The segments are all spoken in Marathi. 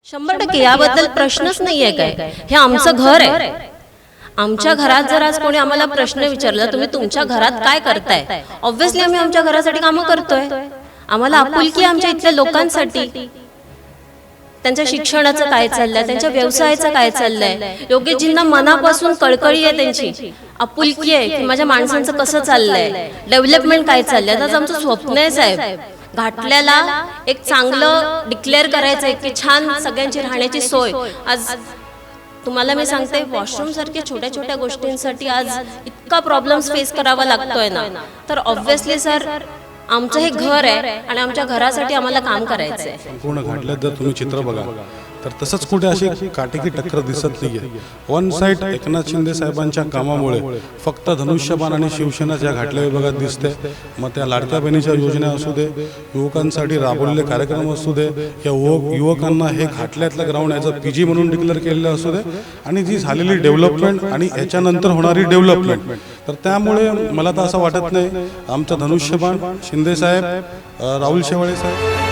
100% याबद्दल प्रश्नच नाहीये काय. हे आमचं घर आहे. आमच्या घरात जर आज कोणी आम्हाला प्रश्न विचारला तुम्ही तुमच्या घरात काय करताय, ऑब्व्हियसली आम्ही आमच्या घरासाठी कामं करतोय. आम्हाला आपुलकी आमच्या इथल्या लोकांसाठी, त्यांच्या शिक्षणाचं काय चाललंय, त्यांच्या व्यवसायाचं काय चाललंय, योगेशजींना मनापासून कळकळी आहे, त्यांची आपुलकी आहे की माझ्या माणसांचं कसं चाललंय, डेव्हलपमेंट काय चाललंय. आज आमचं स्वप्न आहे साहेब, घाटल्याला एक चांगलं डिक्लेअर करायचं आहे की छान सगळ्यांची राहण्याची सोय. आज तुम्हाला मी सांगते, वॉशरूम सारख्या छोट्या छोट्या गोष्टींसाठी आज इतका प्रॉब्लेम्स फेस करावा लागतोय ना, तर ऑब्व्हियसली सर आमचं हे घर आहे आणि आमच्या घरासाठी आम्हाला काम करायचं आहे. संपूर्ण घाटल्यात जर तुम्ही चित्र बघा तर तसंच कुठे अशी काटेकी टक्कर दिसत नाहीये. वन साईड एकनाथ शिंदे साहेबांच्या कामामुळे फक्त धनुष्यबाण आणि शिवसेना ज्या घाटल्या विभागात दिसते, मग त्या लाडक्या बहिणीच्या योजना असू दे, युवकांसाठी राबवलेले कार्यक्रम असू दे, या युवकांना हे घाटल्यातलं ग्राउंड ॲज अ PG म्हणून डिक्लेअर केलेलं असू दे, आणि जी झालेली डेव्हलपमेंट आणि याच्यानंतर होणारी डेव्हलपमेंट, तर त्यामुळे मला तर असं वाटत नाही आमचं धनुष्यबाण शिंदे साहेब, राहुल शेवाळे साहेब.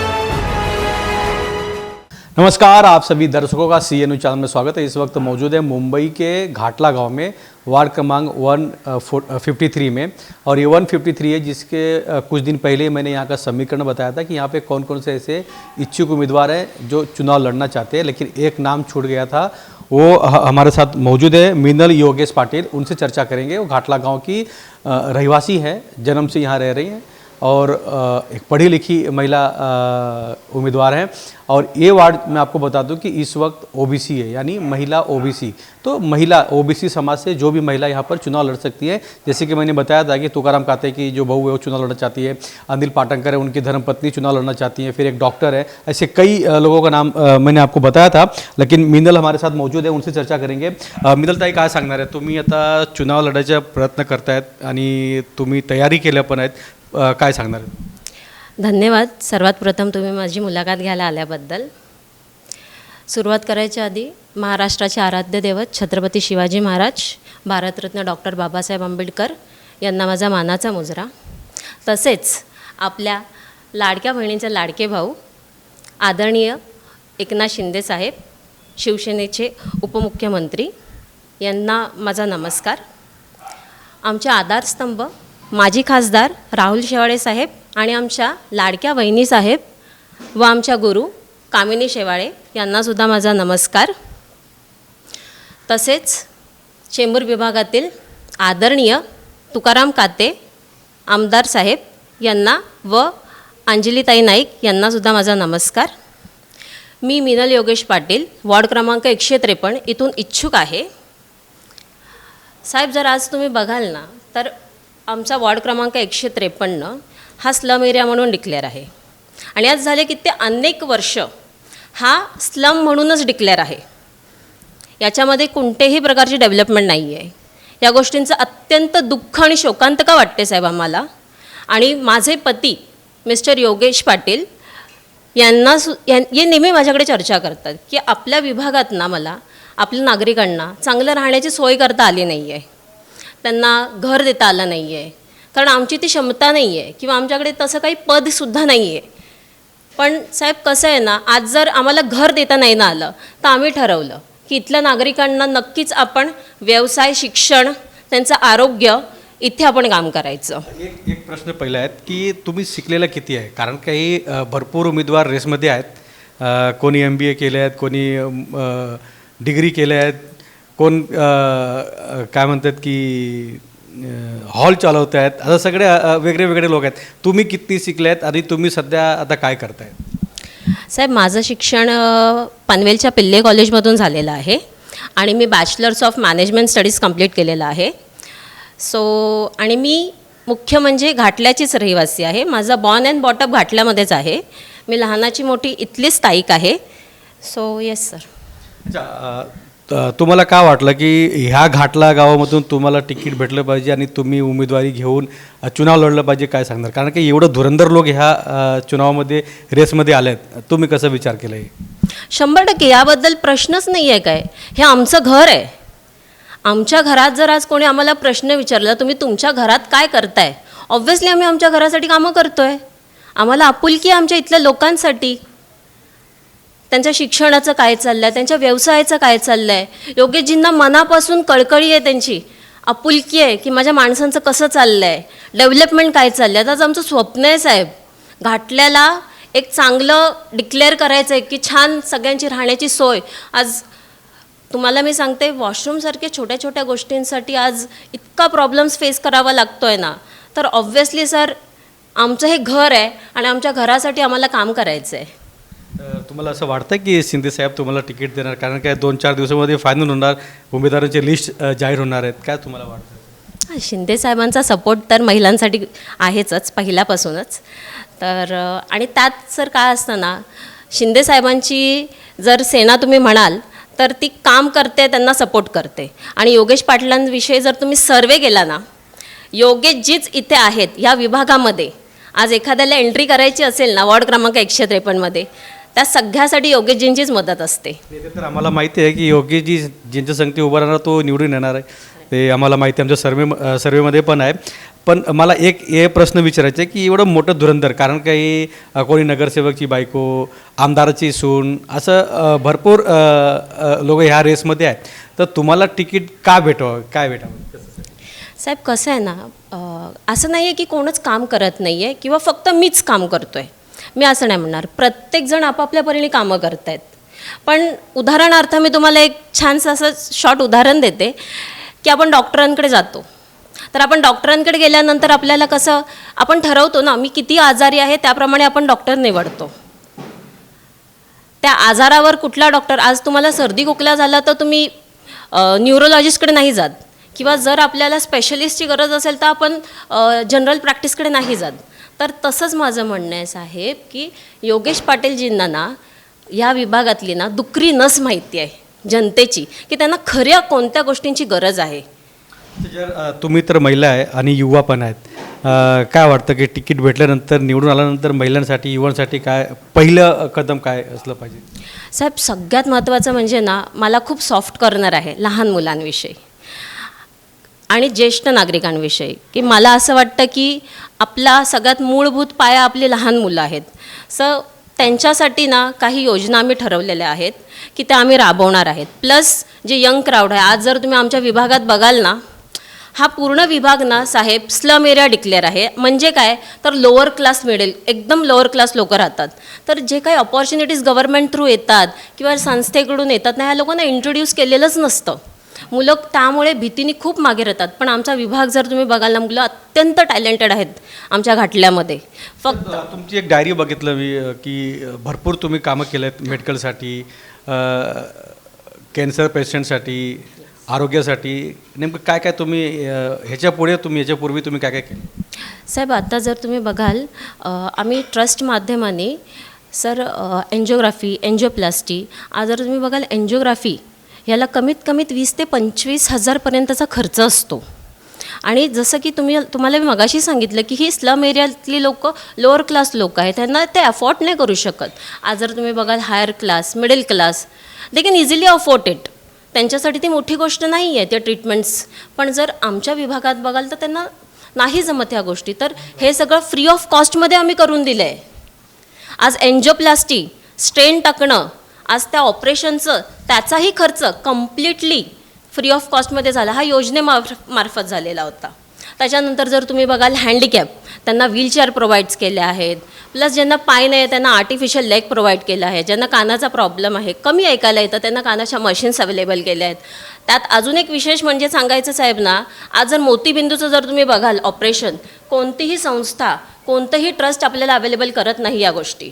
नमस्कार, आप सभी दर्शकों का CNU चैनल में स्वागत है। इस वक्त मौजूद है मुंबई के घाटला गांव में, वार्ड क्रमांक 153 में, और ये 153 है जिसके कुछ दिन पहले मैंने यहाँ का समीकरण बताया था कि यहाँ पे कौन कौन से ऐसे इच्छुक उम्मीदवार हैं जो चुनाव लड़ना चाहते हैं, लेकिन एक नाम छूट गया था। वो हमारे साथ मौजूद है मिनल योगेश पाटिल, उनसे चर्चा करेंगे। वो घाटला गाँव की रहिवासी हैं, जन्म से यहाँ रह रही हैं और एक पढ़ी लिखी महिला उम्मीदवार हैं। और ये वार्ड मैं आपको बता दूं कि इस वक्त OBC है, यानी महिला OBC, तो महिला OBC समाज से जो भी महिला यहाँ पर चुनाव लड़ सकती है। जैसे कि मैंने बताया था कि तुकाराम काते की जो बहू है वो चुनाव लड़ना चाहती है, अनिल पाटंकर है उनकी धर्मपत्नी चुनाव लड़ना चाहती है, फिर एक डॉक्टर है, ऐसे कई लोगों का नाम मैंने आपको बताया था। लेकिन मिनल हमारे साथ मौजूद है, उनसे चर्चा करेंगे। मिनल ताई, काय सांगणार आहे तुम्ही? आता चुनाव लढायचा प्रयत्न करतायत आणि तुम्ही तयारी केल्या पण आहेत, काय सांगणार आहे? धन्यवाद. सर्वात प्रथम तुम्ही माझी मुलाखत घ्यायला आल्याबद्दल. सुरुवात करायच्या आधी महाराष्ट्राचे आराध्य दैवत छत्रपती शिवाजी महाराज, भारतरत्न डॉक्टर बाबासाहेब आंबेडकर यांना माझा मानाचा मुजरा. तसेच आपल्या लाडक्या बहिणींचे लाडके भाऊ आदरणीय एकनाथ शिंदे साहेब, शिवसेनेचे उपमुख्यमंत्री, यांना माझा नमस्कार. आमचे आधारस्तंभ माजी खासदार राहुल शेवाळे साहेब आणि आमच्या लाडक्या वहिनी साहेब व आमच्या गुरु कामिनी शेवाळे यांनासुद्धा माझा नमस्कार. तसेच चेंबूर विभागातील आदरणीय तुकाराम काते आमदार साहेब यांना व अंजलीताई नाईक यांनासुद्धा माझा नमस्कार. मी मिनल योगेश पाटील, वॉर्ड क्रमांक 153 इथून इच्छुक आहे. साहेब, जर आज तुम्ही बघाल ना तर आमचा वॉर्ड क्रमांक 153 हा स्लम एरिया म्हणून डिक्लेअर आहे आणि आज झाले की ते अनेक वर्ष हा स्लम म्हणूनच डिक्लेअर आहे. याच्यामध्ये कोणत्याही प्रकारची डेव्हलपमेंट नाही आहे. या गोष्टींचं अत्यंत दुःख आणि शोकांतिका वाटते साहेब आम्हाला. आणि माझे पती मिस्टर योगेश पाटील हे नेहमी माझ्याकडे चर्चा करतात की आपल्या विभागात ना मला आपल्या नागरिकांना चांगलं राहण्याची सोय करता आली नाही आहे, त्यांना घर देता आलं नाही आहे, कारण आमची ती क्षमता नाही आहे किंवा आमच्याकडे तसं काही पदसुद्धा नाही आहे. पण साहेब कसं आहे ना, आज जर आम्हाला घर देता नाही ना आलं तर आम्ही ठरवलं की इथल्या नागरिकांना नक्कीच आपण व्यवसाय, शिक्षण, त्यांचं आरोग्य इथे आपण काम करायचं. एक प्रश्न पहिला आहे की तुम्ही शिकलेलं किती आहे? कारण काही भरपूर उमेदवार रेसमध्ये आहेत. कोणी MBA केले आहेत, कोणी डिग्री केले आहेत, कोण काय म्हणतात की हॉल चालवत आहेत, असं सगळे वेगळे वेगळे लोक आहेत. तुम्ही किती शिकले आहेत आणि तुम्ही सध्या आता काय करताय? साहेब, माझं शिक्षण पनवेलच्या पिल्ले कॉलेजमधून झालेलं आहे आणि मी bachelor's of management studies complete केलेलं आहे. आणि मी मुख्य म्हणजे घाटल्याचीच रहिवासी आहे. माझा बॉर्न अँड बॉटअप घाटल्यामध्येच आहे. मी लहानाची मोठी इथलीच स्थायिक आहे. Yes sir. अच्छा, तुम्हाला काय वाटलं की ह्या घाटला गावामधून तुम्हाला तिकीट भेटलं पाहिजे आणि तुम्ही उमेदवारी घेऊन चुनाव लढलं पाहिजे, काय सांगणार? कारण की एवढं धुरंधर लोक ह्या चुनावामध्ये रेसमध्ये आले आहेत, तुम्ही कसा विचार केला? 100% याबद्दल प्रश्नच नाही आहे काय. हे आमचं घर आहे. आमच्या घरात जर आज कोणी आम्हाला प्रश्न विचारला तुम्ही तुमच्या घरात काय करताय, ऑब्व्हियसली आम्ही आमच्या घरासाठी कामं करतोय. आम्हाला आपुलकी आमच्या इथल्या लोकांसाठी, त्यांच्या शिक्षणाचं काय चाललं आहे, त्यांच्या व्यवसायाचं काय चाललं आहे. योगेशजींना मनापासून कळकळी आहे, त्यांची आपुलकी आहे की माझ्या माणसांचं कसं चाललं आहे, डेव्हलपमेंट काय चाललं आहे. आज आमचं स्वप्न आहे साहेब, घाटल्याला एक चांगलं डिक्लेअर करायचं आहे की छान सगळ्यांची राहण्याची सोय. आज तुम्हाला मी सांगते, वॉशरूमसारख्या छोट्या छोट्या गोष्टींसाठी आज इतका प्रॉब्लेम्स फेस करावा लागतो आहे ना, तर ऑब्व्हियसली सर आमचं हे घर आहे आणि आमच्या घरासाठी आम्हाला काम करायचं आहे. तुम्हाला असं वाटतं की शिंदे साहेब तुम्हाला तिकीट देणार, कारण काय 2-4 दिवसामध्ये फायनल होणार, उमेदवारांची लिस्ट जाहीर होणार आहेत, काय तुम्हाला वाटतं? शिंदे साहेबांचा सपोर्ट तर महिलांसाठी आहेच पहिल्यापासूनच. तर आणि त्यात सर काय असतं ना, शिंदे साहेबांची जर सेना तुम्ही म्हणाल तर ती काम करते, त्यांना सपोर्ट करते. आणि योगेश पाटलांविषयी जर तुम्ही सर्वे केला ना, योगेश जीच इथे आहेत या विभागामध्ये, आज एखाद्याला एंट्री करायची असेल ना वॉर्ड क्रमांक 153मध्ये, त्या सगळ्यासाठी योगेशजींचीच मदत असते. ते तर आम्हाला माहिती आहे की योगेशजी ज्यांच्या संगती उभा राहणार तो निवडून येणार आहे, ते आम्हाला माहिती आहे, आमच्या सर्वेमध्ये पण आहे. पण मला एक हे प्रश्न विचारायचं आहे की एवढं मोठं धुरंधर, कारण काही कोणी नगरसेवकची बायको, आमदाराची सून, असं भरपूर लोक ह्या रेसमध्ये आहेत, तर तुम्हाला तिकीट का भेटावं, काय भेटावं? साहेब कसं आहे ना, असं नाही आहे की कोणच काम करत नाही आहे किंवा फक्त मीच काम करतो आहे, मी असं नाही म्हणणार. प्रत्येकजण आपापल्या परीने कामं करत आहेत. पण उदाहरणार्थ मी तुम्हाला एक छानसं असं शॉर्ट उदाहरण देते की आपण डॉक्टरांकडे जातो, तर आपण डॉक्टरांकडे गेल्यानंतर आपल्याला कसं आपण ठरवतो ना, मी किती आजारी आहे त्याप्रमाणे आपण डॉक्टर निवडतो. त्या आजारावर कुठला डॉक्टर, आज तुम्हाला सर्दी खोकला झाला तर तुम्ही न्यूरोलॉजिस्टकडे नाही जात, किंवा जर आपल्याला स्पेशलिस्टची गरज असेल तर आपण जनरल प्रॅक्टिसकडे नाही जात. तर तसंच माझं म्हणणं आहे साहेब की योगेश पाटीलजींना ना या विभागातली ना दुकरी नस माहिती आहे जनतेची, की त्यांना खऱ्या कोणत्या गोष्टींची गरज आहे. जर तुम्ही तर महिला आहे आणि युवा पण आहेत, काय वाटतं की तिकीट भेटल्यानंतर, निवडून आल्यानंतर महिलांसाठी, युवांसाठी काय पहिलं कदम काय असलं पाहिजे? साहेब सगळ्यात महत्त्वाचं म्हणजे ना, मला खूप सॉफ्ट कॉर्नर आहे लहान मुलांविषयी आणि ज्येष्ठ नागरिकांविषयी, की मला असं वाटतं की आपला सगळ्यात मूलभूत पाया आपली लहान मुलं आहेत. त्यांच्यासाठी ना काही योजना आम्ही ठरवलेल्या आहेत की त्या आम्ही राबवणार आहेत. प्लस जे यंग क्राऊड आहे, आज जर तुम्ही आमच्या विभागात बघाल ना, हा पूर्ण विभाग ना साहेब स्लम एरिया डिक्लेअर आहे. म्हणजे काय तर लोअर क्लास, मिडल, एकदम लोअर क्लास लोक राहतात. तर जे काही अपॉर्च्युनिटीज गव्हर्नमेंट थ्रू येतात किंवा संस्थेकडून येतात ना, ह्या लोकांना इंट्रोड्यूस केलेलंच नसतं. मुलं त्यामुळे भीतीने खूप मागे राहतात. पण आमचा विभाग जर तुम्ही बघाल ना, मुलं अत्यंत टॅलेंटेड आहेत आमच्या घाटल्यामध्ये. फक्त तुमची एक डायरी बघितलं मी की भरपूर तुम्ही कामं केलं आहेत मेडिकलसाठी, कॅन्सर पेशंटसाठी, आरोग्यासाठी. नेमकं काय काय तुम्ही ह्याच्यापूर्वी तुम्ही काय काय केलं? साहेब आता जर तुम्ही बघाल, आम्ही ट्रस्ट माध्यमाने सर एन्जिओग्राफी, एन्जिओप्लास्टी, आज जर तुम्ही बघाल एन्जिओग्राफी ह्याला कमीत कमीत 20,000 ते 25,000पर्यंतचा खर्च असतो. आणि जसं की तुम्हाला मी मगाशी सांगितलं की ही स्लम एरियातली लोक, लोअर क्लास लोक आहेत, त्यांना ते अफोर्ड नाही करू शकत. आज जर तुम्ही बघाल higher class, middle class, they can easily afford it. त्यांच्यासाठी ती मोठी गोष्ट नाही आहे त्या ट्रीटमेंट्स. पण जर आमच्या विभागात बघाल तर त्यांना नाही जमत ह्या गोष्टी. तर हे सगळं फ्री ऑफ कॉस्टमध्ये आम्ही करून दिलं आहे. आज एन्जिओप्लास्टी, स्टेन टाकणं, आज त्या ऑपरेशनचं त्याचाही खर्च कम्प्लिटली फ्री ऑफ कॉस्टमध्ये झाला. हा योजनेमार्फत झालेला होता. त्याच्यानंतर जर तुम्ही बघाल हँडिकॅप, त्यांना व्हीलचेअर प्रोव्हाइड्स केले आहेत. प्लस ज्यांना पाय नाही आहे त्यांना आर्टिफिशियल लेग प्रोव्हाइड केलं आहे. ज्यांना कानाचा प्रॉब्लेम आहे, कमी ऐकायला येतं, त्यांना कानाच्या मशीन्स अवेलेबल केल्या आहेत. त्यात अजून एक विशेष म्हणजे सांगायचं साहेब ना, आज जर मोतीबिंदूचं जर तुम्ही बघाल ऑपरेशन, कोणतीही संस्था, कोणतंही ट्रस्ट आपल्याला अवेलेबल करत नाही या गोष्टी.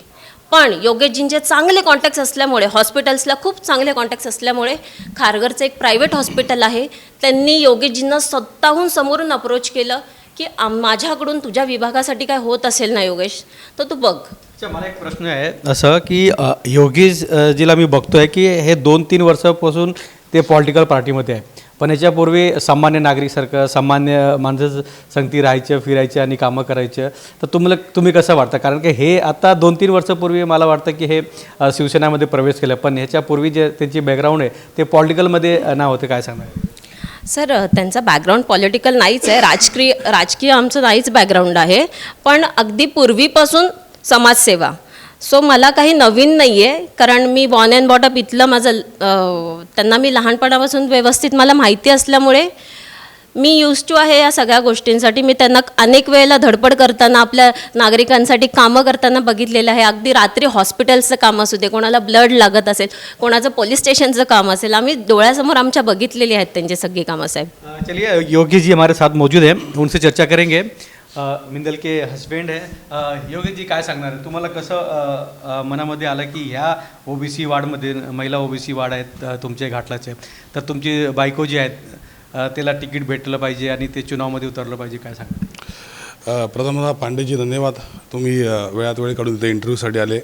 पण योगेशजींचे चांगले कॉन्टॅक्ट्स असल्यामुळे, हॉस्पिटल्सला खूप चांगले कॉन्टॅक्ट्स असल्यामुळे, खारघरचं एक प्रायव्हेट हॉस्पिटल आहे, त्यांनी योगेशजींना स्वतःहून समोरून अप्रोच केलं की माझ्याकडून तुझ्या विभागासाठी काय होत असेल ना योगेश, तर तू बघ. मला एक प्रश्न आहे असं की योगेशजीला मी बघतो आहे की हे 2-3 वर्षापासून ते पॉलिटिकल पार्टीमध्ये आहे, पण याच्यापूर्वी सामान्य नागरिकसारखं, सामान्य माणसं संगती राहायचं, फिरायचं आणि कामं करायचं. तर तुम्ही कसं वाटतं? कारण की हे आता 2-3 वर्षापूर्वी मला वाटतं की हे शिवसेनेमध्ये प्रवेश केलं, पण ह्याच्यापूर्वी जे त्यांची बॅकग्राऊंड आहे ते पॉलिटिकलमध्ये ना होते, काय सांगणार? सर त्यांचा बॅकग्राऊंड पॉलिटिकल नाहीच आहे, राजकीय आमचं नाहीच बॅकग्राऊंड आहे. पण अगदी पूर्वीपासून समाजसेवा, सो मला काही नवीन नाही आहे, कारण मी बॉर्न अँड बॉटअप इथलं माझं त्यांना मी लहानपणापासून व्यवस्थित मला माहिती असल्यामुळे मी यूज टू आहे या सगळ्या गोष्टींसाठी. मी त्यांना अनेक वेळेला धडपड करताना, आपल्या नागरिकांसाठी कामं करताना बघितलेलं आहे. अगदी रात्री हॉस्पिटल्सचं काम असू दे, कोणाला ब्लड लागत असेल, कोणाचं पोलीस स्टेशनचं काम असेल, आम्ही डोळ्यासमोर आमच्या बघितलेली आहेत त्यांची सगळी कामं साहेब. चलिए योगी जी हमारे साथ मौजूद है, उनसे चर्चा करेंगे. मिंदल के हस्बैंड आहे. योगी जी काय सांगणार आहे, तुम्हाला कसं मनामध्ये आलं की ह्या ओबीसी वार्डमध्ये महिला ओबीसी वार्ड आहेत तुमचे घाटलाचे, तर तुमची बायको जी आहेत त्याला तिकीट भेटलं पाहिजे आणि ते चुनावमध्ये उतरलं पाहिजे, काय सांगा? प्रथमतः पांडेजी धन्यवाद, तुम्ही वेळात वेळ काढून इथे इंटरव्ह्यूसाठी आले.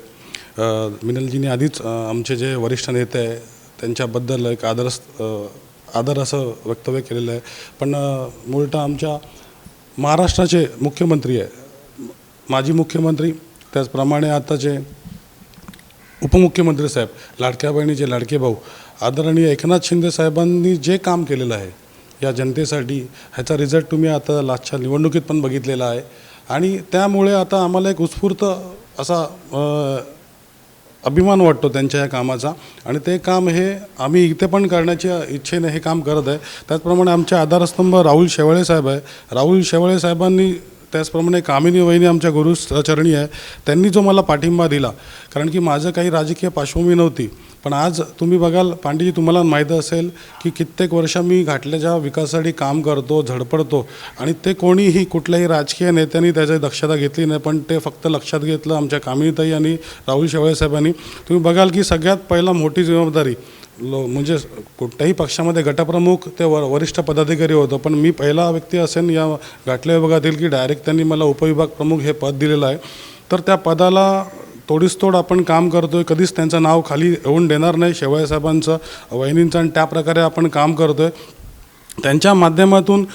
मिनलजींनी आधीच आमचे जे वरिष्ठ नेते आहे त्यांच्याबद्दल एक आदर असं वक्तव्य केलेलं आहे. पण मूळतः आमच्या महाराष्ट्राचे मुख्यमंत्री आहे, माजी मुख्यमंत्री, त्याचप्रमाणे आताचे उपमुख्यमंत्री साहेब, लाडक्या बहिणीचे लाडके भाऊ आदरणीय एकनाथ शिंदे साहेबांनी जे काम केलेलं आहे या जनतेसाठी, ह्याचा रिझल्ट तुम्ही आता लास्टच्या निवडणुकीत पण बघितलेला आहे. आणि त्यामुळे आता आम्हाला एक उत्स्फूर्त असा अभिमान वाटतो त्यांच्या या कामाचा. आणि ते काम हे आम्ही इथे पण करण्याच्या इच्छेने हे काम करत आहे. त्याचप्रमाणे आमचे आधारस्तंभ राहुल शेवाळे साहेब आहे. राहुल शेवाळे साहेबांनी, त्याचप्रमाणे कामिनी वहिनी आमच्या गुरुचरणी आहे, त्यांनी जो मला पाठिंबा दिला, कारण की माझं काही राजकीय पार्श्वभूमी नव्हती. पण आज तुम्ही बघाल पांडेजी, तुम्हाला माहीत असेल की कित्येक वर्ष मी घाटल्याच्या विकासासाठी काम करतो, झडपडतो, आणि ते कोणीही कुठल्याही राजकीय नेत्यांनी त्याची दक्षता घेतली नाही. पण ते फक्त लक्षात घेतलं आमच्या कामिनीताई आणि राहुल शेवाळे साहेबांनी. तुम्ही बघाल की सगळ्यात पहिला मोठी जबाबदारी म्हणजे कुठल्याही पक्षामध्ये गटप्रमुख ते वरिष्ठ पदाधिकारी होतं, पण मी पहिला व्यक्ती असेल या घाटल्या विभागातील की डायरेक्ट त्यांनी मला उपविभाग प्रमुख हे पद दिलेलं आहे. तर त्या पदाला तोडीसतोड आपण काम करतो आहे, कधीच त्यांचं नाव खाली येऊन देणार नाही, शेवाळे साहेबांचं, वहिनींचं, आणि त्या प्रकारे आपण काम करतो आहे. त्यांच्या माध्यमातून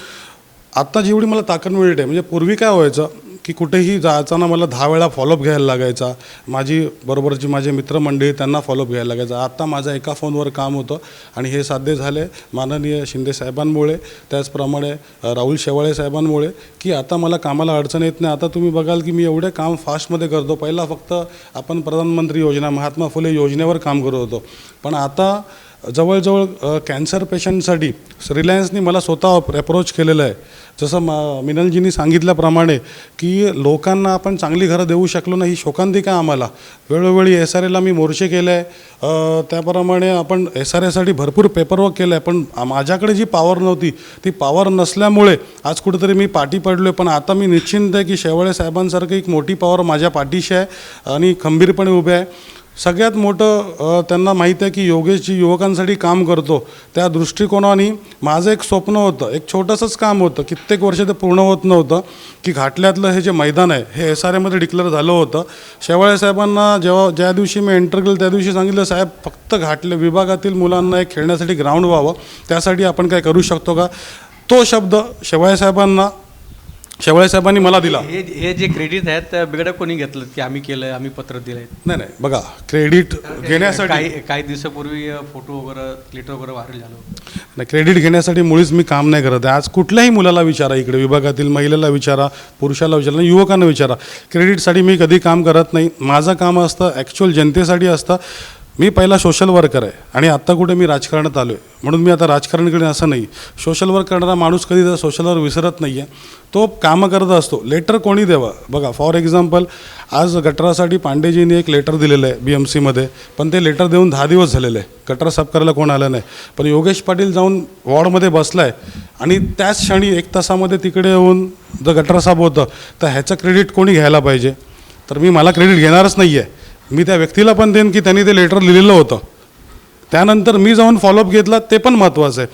आत्ता जेवढी मला ताकद मिळते, म्हणजे पूर्वी काय व्हायचं की कुठेही जाताना मला 10 वेळा फॉलोअप घ्यायला लागायचा, माझी बरोबरची माझे मित्रमंडळी त्यांना फॉलोअप घ्यायला लागायचा. आत्ता माझं एका फोनवर काम होतं, आणि हे साध्य झाले माननीय शिंदे साहेबांमुळे, त्याचप्रमाणे राहुल शेवाळे साहेबांमुळे, की आता मला कामाला अडचण येत नाही. आता तुम्ही बघाल की मी एवढे काम फास्टमध्ये करतो. पहिला फक्त आपण प्रधानमंत्री योजना, महात्मा फुले योजनेवर काम करत होतो, पण आता जवळजवळ कॅन्सर पेशंटसाठी रिलायन्सनी मला स्वतः अप्रोच केलेलं आहे. जसं मिनलजींनी सांगितल्याप्रमाणे की लोकांना आपण चांगली घरं देऊ शकलो नाही, ही शोकांतिका आम्हाला. वेळोवेळी SRAला मी मोर्चे केले आहे, त्याप्रमाणे आपण SRAसाठी भरपूर पेपरवर्क केलं आहे, पण माझ्याकडे जी पॉवर नव्हती ती पॉवर नसल्यामुळे आज कुठेतरी मी पाठी पडलो आहे. पण आता मी निश्चिंत आहे की शेवाळे साहेबांसारखी एक मोठी पॉवर माझ्या पाठीशी आहे आणि खंबीरपणे उभे आहे. सगळ्यात मोठं त्यांना माहीत आहे की योगेशजी युवकांसाठी काम करतो, त्या दृष्टिकोनाने माझं एक स्वप्न होतं, एक छोटंसंच काम होतं, कित्येक वर्ष ते पूर्ण होत नव्हतं, की घाटल्यातलं हे जे मैदान आहे हे SRAमध्ये डिक्लेअर झालं होतं. शेवाळे साहेबांना ज्या दिवशी मी एंटर केलं त्या दिवशी सांगितलं, साहेब फक्त घाटल्या विभागातील मुलांना एक खेळण्यासाठी ग्राउंड व्हावं, त्यासाठी आपण काय करू शकतो का? तो शब्द शेवाळे साहेबांनी मला दिला. हे जे क्रेडिट आहेत त्या वेगळं कोणी घेतलं की आम्ही केलं, आम्ही पत्र दिलं आहे? नाही, बघा, क्रेडिट घेण्यासाठी काही दिवसापूर्वी फोटो वगैरे लेटर वगैरे व्हायरल झालं. नाही, क्रेडिट घेण्यासाठी मुळीच मी काम नाही करत आहे. आज कुठल्याही मुलाला विचारा, इकडे विभागातील महिलेला विचारा, पुरुषाला विचारा, युवकांना विचारा, क्रेडिटसाठी मी कधी काम करत नाही. माझं काम असतं ॲक्च्युअल जनतेसाठी असतं. मी पहिला सोशल वर्कर आहे आणि आत्ता कुठे मी राजकारणात आलो आहे, म्हणून मी आता राजकारणाकडे असं नाही. सोशल वर्क करणारा माणूस कधी तर सोशल वर्क विसरत नाही आहे, तो कामं करत असतो. लेटर कोणी द्यावं? बघा, फॉर एक्झाम्पल आज गटरासाठी पांडेजींनी एक लेटर दिलेलं आहे BMCमध्ये, पण ते लेटर देऊन 10 दिवस झालेले आहे, गटर साफ करायला कोण आलं नाही. पण योगेश पाटील जाऊन वॉर्डमध्ये बसला आहे आणि त्याच क्षणी 1 तासामध्ये तिकडे येऊन जर गटर साफ होतं, तर ह्याचं क्रेडिट कोणी घ्यायला पाहिजे? तर मला क्रेडिट घेणारच नाही आहे. मी त्या व्यक्तीला पण देईन की त्यांनी ते लेटर लिहिलेलं होतं, त्यानंतर मी जाऊन फॉलोअप घेतला, ते पण महत्त्वाचं आहे.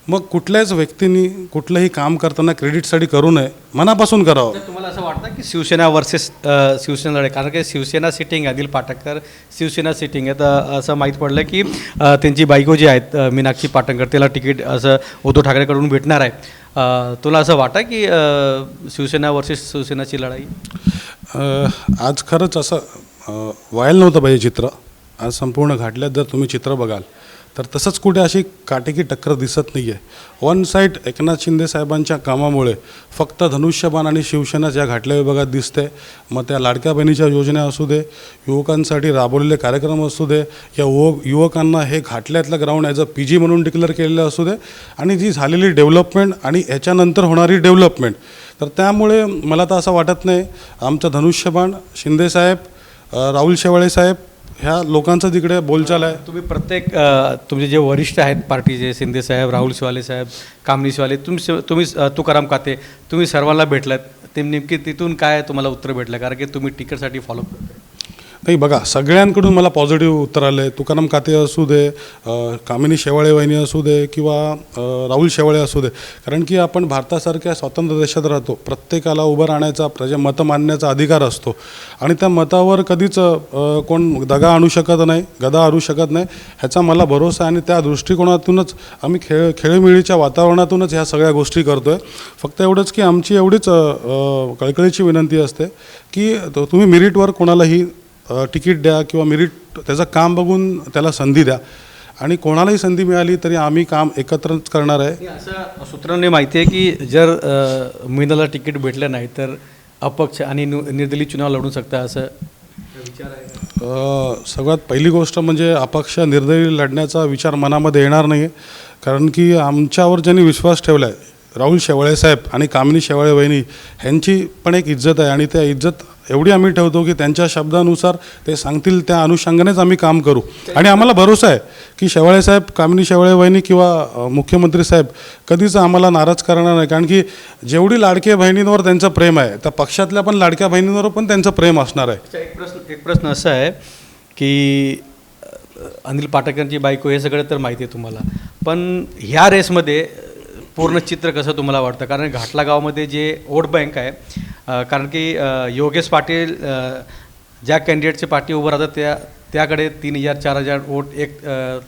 मग कुठल्याच व्यक्तींनी कुठलंही काम करताना क्रेडिटसाठी करू नये, मनापासून करावं. तुम्हाला असं वाटतं की शिवसेना वर्सेस शिवसेना लढाई, कारण की शिवसेना सिटिंग आहे, अनिल पाटणकर शिवसेना सिटिंग आहे, तर असं माहीत पडलं की त्यांची बायको जी आहेत मीनाक्षी पाटणकर, त्याला तिकीट असं उद्धव ठाकरेकडून भेटणार आहे. तुला असं वाटतं की शिवसेना वर्सेस शिवसेनाची लढाई? आज खरंच असं व्हायला नव्हतं पाहिजे चित्र. आज संपूर्ण घाटल्यात जर तुम्ही चित्र बघाल तर तसंच कुठे अशी काटेकी टक्कर दिसत नाही आहे. वन साईड एकनाथ शिंदे साहेबांच्या कामामुळे फक्त धनुष्यबाण आणि शिवसेना ज्या घाटल्या विभागात दिसते, मग त्या लाडक्या बहिणीच्या योजना असू दे, युवकांसाठी राबवलेले कार्यक्रम असू दे, या युवकांना हे घाटल्यातलं ग्राउंड ॲज अ PG म्हणून डिक्लेअर केलेलं असू दे, आणि जी झालेली डेव्हलपमेंट आणि याच्यानंतर होणारी डेव्हलपमेंट, तर त्यामुळे मला तर असं वाटत नाही आमचं धनुष्यबाण शिंदेसाहेब, राहुल शेवाळे साहेब ह्या लोकांचं तिकडे बोलचाल आहे. तुम्ही प्रत्येक तुमचे जे वरिष्ठ आहेत पार्टीचे, शिंदे साहेब, राहुल शेवाळे साहेब, कामनी शेवाळे, तुम्ही तुकाराम काते, तुम्ही सर्वांना भेटलात, ते नेमकी तिथून काय तुम्हाला उत्तर भेटलं, कारण की तुम्ही तिकीटसाठी फॉलो करता? नाही बघा, सगळ्यांकडून मला पॉझिटिव्ह उत्तर आलं आहे. तुकाराम काते असू दे, कामिनी शेवाळे वहिनी असू दे, किंवा राहुल शेवाळे असू दे, कारण की आपण भारतासारख्या स्वतंत्र देशात राहतो. प्रत्येकाला उभं राहण्याचा, मतं मांडण्याचा अधिकार असतो, आणि त्या मतावर कधीच कोण दगा आणू शकत नाही, गदा आणू शकत नाही, ह्याचा मला भरोसा आहे. आणि त्या दृष्टिकोनातूनच आम्ही खेळीमेळीच्या वातावरणातूनच ह्या सगळ्या गोष्टी करतो आहे. फक्त एवढंच की आमची एवढीच कळकळीची विनंती असते की तुम्ही मेरिटवर कोणालाही तिकीट द्या, किंवा मेरिट त्याचं काम बघून त्याला संधी द्या, आणि कोणालाही संधी मिळाली तरी आम्ही काम एकत्रच करणार आहे. असं सूत्रांनी माहिती आहे की जर मीनाला तिकीट भेटलं नाही तर अपक्ष आणि निर्दलीय चुनाव लढू शकता, असं विचार आहे? सगळ्यात पहिली गोष्ट म्हणजे अपक्ष निर्दलीय लढण्याचा विचार मनामध्ये येणार नाही, कारण की आमच्यावर ज्यांनी विश्वास ठेवला आहे, राहुल शेवाळे साहेब आणि कामिनी शेवाळे वहिनी, ह्यांची पण एक इज्जत आहे, आणि त्या इज्जत एवढी आम्ही ठेवतो की त्यांच्या शब्दानुसार ते सांगतील त्या अनुषंगानेच आम्ही काम करू. आणि आम्हाला भरोसा आहे की शेवाळे साहेब, कामिनी शेवाळे वहिनी किंवा मुख्यमंत्री साहेब कधीच आम्हाला नाराज करणार नाही, कारण की जेवढी लाडक्या बहिणींवर त्यांचं प्रेम आहे, त्या पक्षातल्या पण लाडक्या बहिणींवर पण त्यांचं प्रेम असणार आहे. एक प्रश्न असा आहे की अनिल पाटकरांची बायको हे सगळं तर माहिती आहे तुम्हाला, पण ह्या रेसमध्ये पूर्ण चित्र कसं तुम्हाला वाटतं? कारण घाटला गावामध्ये जे वोट बँक आहे, कारण की योगेश पाटील ज्या कॅन्डिडेटचे पार्टी उभं राहतात त्याकडे 3,000-4,000 वोट एक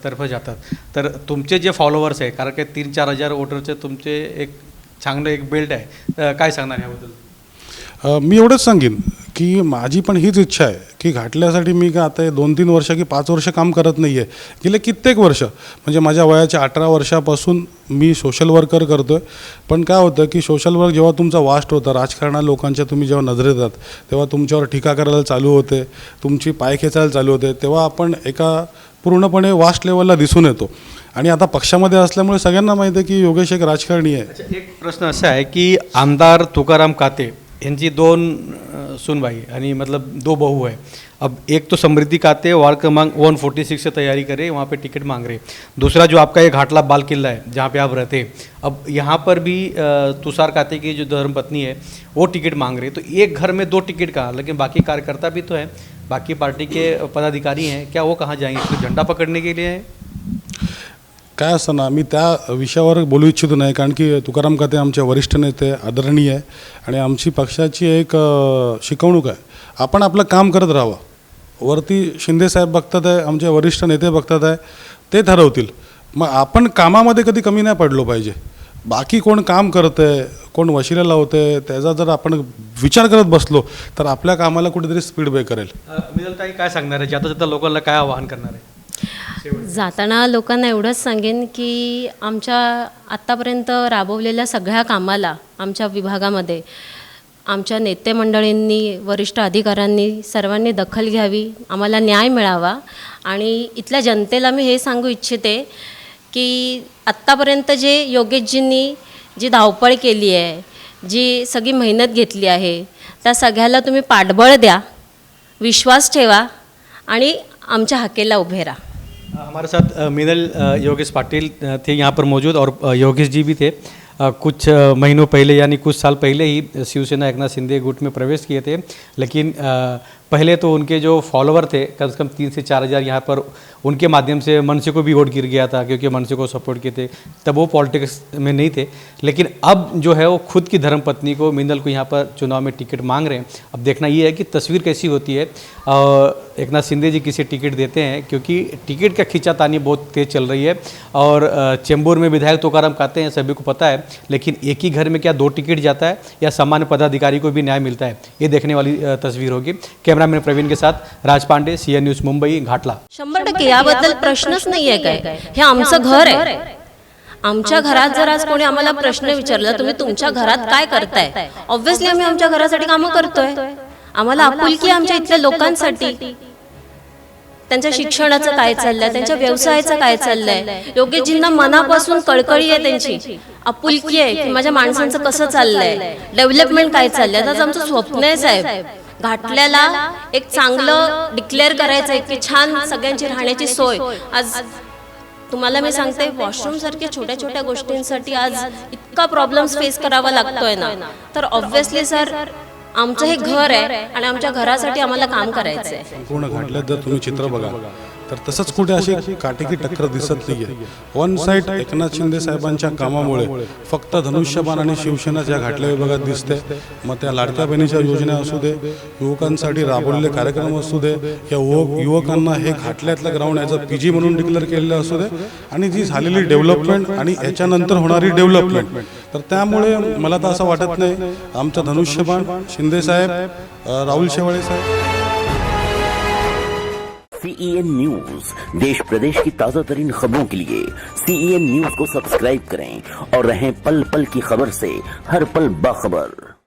तर्फे जातात, तर तुमचे जे फॉलोअर्स आहे, कारण की 3,000-4,000 वोटरचे तुमचे एक चांगलं एक बेल्ट आहे, काय सांगणार याबद्दल? मी एवढंच सांगेन की माझी पण हीच इच्छा आहे की घाटल्यासाठी मी का आता 2-3 वर्ष की 5 वर्ष काम करत नाही आहे, गेले कित्येक वर्ष, म्हणजे माझ्या वयाच्या 18 वर्षापासून मी सोशल वर्कर करतो आहे. पण काय होतं की सोशल वर्क जेव्हा तुमचा वास्ट होतं, राजकारणा लोकांच्या तुम्ही जेव्हा नजरेत येतात, तेव्हा तुमच्यावर टीका करायला चालू होते, तुमची पाय खेचायला चालू होते, तेव्हा आपण एका पूर्णपणे वास्ट लेवलला दिसून येतो. आणि आता पक्षामध्ये असल्यामुळे सगळ्यांना माहिती आहे की योगेश एक राजकारणी आहे. एक प्रश्न असा आहे की आमदार तुकाराम काते यांची 2 सुनबाई आणि मतलब 2 बहू है. अब एक तो समृद्धि काते वार्ड क्रमांक 146 से तैयारी करे, वहाँ पे टिकट मांग रहे. दूसरा जो आपका ये घाटला बाल किला है जहाँ पे आप रहते, अब यहाँ पर भी तुषार काते की जो धर्मपत्नी है वो टिकट मांग रहे. तो एक घर में 2 टिकट कहाँ, लेकिन बाकी कार्यकर्ता भी तो हैं, बाकी पार्टी के पदाधिकारी हैं, क्या वो कहाँ जाएंगे? तो झंडा पकड़ने के लिए हैं? काय असं ना, मी त्या विषयावर बोलू इच्छितो नाही, कारण की तुकाराम काते आमचे वरिष्ठ नेते, आदरणीय आहे, आणि आमची पक्षाची एक शिकवणूक आहे, आपण आपलं काम करत राहावं. वरती शिंदेसाहेब बघतात आहे, आमचे वरिष्ठ नेते बघतात आहे, ते ठरवतील. मग आपण कामामध्ये कधी कमी नाही पडलो पाहिजे. बाकी कोण काम करतं आहे, कोण वशिला लावतं आहे, त्याचा जर आपण विचार करत बसलो तर आपल्या कामाला कुठेतरी स्पीड ब्रेक करेल. मिनलताई काय सांगणार आहे, जाता जाता लोकांना काय आवाहन करणार आहे? जाताना लोकांना एवढंच सांगेन की आमच्या आत्तापर्यंत राबवलेल्या सगळ्या कामाला आमच्या विभागामध्ये आमच्या नेते मंडळींनी, वरिष्ठ अधिकाऱ्यांनी सर्वांनी दखल घ्यावी, आम्हाला न्याय मिळावा. आणि इथल्या जनतेला मी हे सांगू इच्छिते की आत्तापर्यंत जे योगेशजींनी जी धावपळ केली आहे, जी सगळी मेहनत घेतली आहे, त्या सगळ्याला तुम्ही पाठबळ द्या, विश्वास ठेवा आणि आमच्या हाकेला उभे राहा. हमारे साथ मिनल योगेश पाटिल थे यहाँ पर मौजूद, और योगेश जी भी थे. कुछ महीनों पहले यानी कुछ साल पहले ही शिवसेना एकनाथ शिंदे गुट में प्रवेश किए थे, लेकिन पहले तो उनके जो फॉलोवर थे कम से कम 3 से 4 हज़ार यहाँ पर उनके माध्यम से मनसे को भी वोट गिर गया था, क्योंकि मनसे को सपोर्ट किए थे, तब वो पॉलिटिक्स में नहीं थे. लेकिन अब जो है वो खुद की धर्मपत्नी को, मिनल को यहाँ पर चुनाव में टिकट मांग रहे हैं. अब देखना ये है कि तस्वीर कैसी होती है. एकनाथ शिंदे जी किसे टिकट देते हैं, क्योंकि टिकट का खींचातानी बहुत तेज़ चल रही है, और चेंबूर में विधायक तुकाराम काते हैं, सभी को पता है. लेकिन एक ही घर में क्या 2 टिकट जाता है, या सामान्य पदाधिकारी को भी न्याय मिलता है, ये देखने वाली तस्वीर होगी. कैमरा कैमरामैन प्रवीण के साथ राज पांडे, CNN न्यूज मुंबई, घाटला। 100% याबद्दल प्रश्नच नाहीये काय. हे आमचं घर आहे. आमच्या घरात जर आज कोणी आम्हाला प्रश्न विचारला तुम्ही तुमच्या घरात काय करताय, ऑब्व्हियसली आम्ही आमच्या घरासाठी कामं करतोय. आम्हाला आपुलकी आमच्या इथल्या लोकांसाठी, त्यांच्या शिक्षणाचं काय चाललंय, त्यांच्या व्यवसायाचं काय चाललंय, योगेशजींना मनापासून कळकळी आहे, त्यांची आपुलकी आहे की माझ्या माणसांचं कसं चाललंय, डेव्हलपमेंट काय चाललंय. आज आमचं स्वप्न आहे साहेब, घाटल्याला एक चांगलं डिक्लेअर करायचं आहे की छान सगळ्यांची राहण्याची सोय. आज तुम्हाला मी सांगते, वॉशरूम सारख्या छोट्या छोट्या गोष्टींसाठी आज इतका प्रॉब्लेम्स फेस करावा लागतोय ना, तर ऑब्व्हियसली सर आमचं हे घर आहे आणि आमच्या घरासाठी आम्हाला काम करायचं आहे. पूर्ण घाटल्यात जर तुम्ही चित्र बघा तर तसंच कुठे अशी काटेकी टक्कर दिसत नाहीये. वन साईड एकनाथ शिंदे साहेबांच्या कामामुळे फक्त धनुष्यबाण आणि शिवसेना ज्या घाटल्या विभागात दिसते, मग त्या लाडक्या बहिणीच्या योजना असू दे, युवकांसाठी राबवलेले कार्यक्रम असू दे, या युवकांना हे घाटल्यातलं ग्राउंड ॲज अ PG म्हणून डिक्लेअर केलेलं असू दे, आणि जी झालेली डेव्हलपमेंट आणि याच्यानंतर होणारी डेव्हलपमेंट, तर त्यामुळे मला तर असं वाटत नाही आमचं धनुष्यबाण शिंदे साहेब, राहुल शेवाळे साहेब. CEN न्यूज, देश प्रदेश की ताजा तरीन खबरों के लिए CEN न्यूज को सब्सक्राइब करें और रहें पल पल की खबर से हर पल बाखबर।